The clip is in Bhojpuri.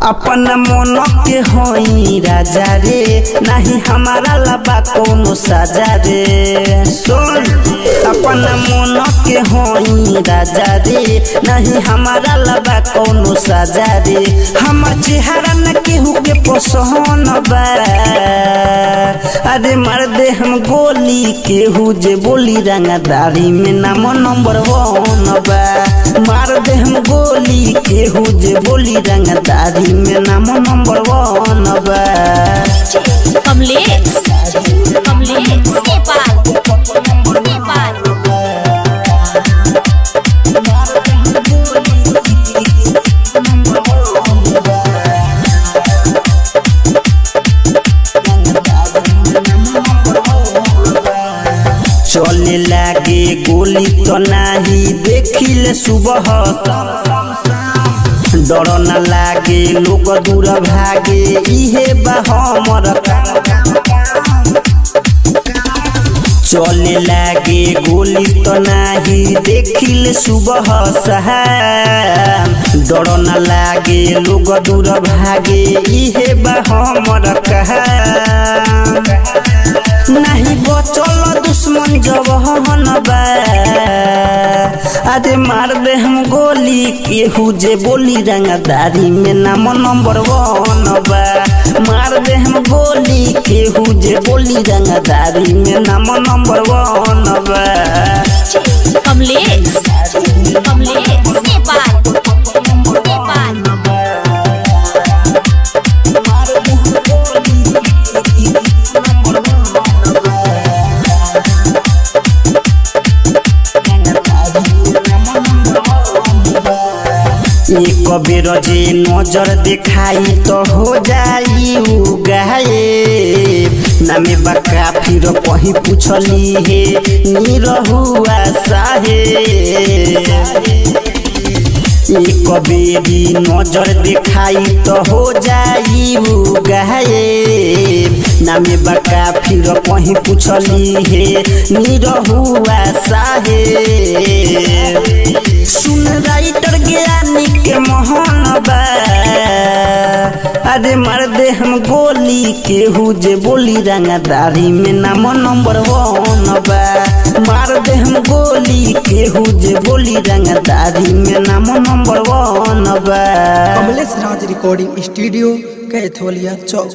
अपन मन के होई राजा रे, नहीं हमारा लबा कोनो साजा रे। सुन अपन मन के होई राजा रे, नहीं हमारा लबा कोनो साजा रे। हमर चेहरा न केहू के पसंद बा, अरे मार दे हम गोली केहू जे बोली रंगदारी में नाम नंबर 1 बा। मार दे हम गोली केहू जे बोली रंगदारी में नाम नंबर 1 बा। कमलेश नेपाल चले लागे गोली तो नाही देखिले सुबह, डर न लागे लोग दूर भागे इहे बा हमर। चले लागे गोली तो नाही देखिले सुबह सहाम, डर न लागे लोग दूर भागे इहे बा हमर कहा। नहीं बचल दुश्मन जवान बा, अरे मार दे हम गोली केहू जे बोली रंगदारी में नाम नंबर 1 बा। मार दे हम गोली केहू जे बोली रंगदारी में नाम नंबर 1 बा। कमलेश नेपाल एक बेर जे नजर दिखाई तो हो जाई उगाए। नामे बका फिर कहीं पूछली हे निरहुआ साहे। एक बेरी नजर दिखाई तो हो जाई उगाए। नामे बका फिर कहीं पूछली हे निरहुआ साहे। सुन राइटर ज्ञानी के मोहन बा, अरे मार दे हम गोली केहू जे बोली रंगदारी में नाम नंबर 1 बा। मार दे हम गोली केहू जे बोली रंगदारी में नाम नंबर 1 बा। कमलेश राज रिकॉर्डिंग स्टूडियो कैथोलिया चौक।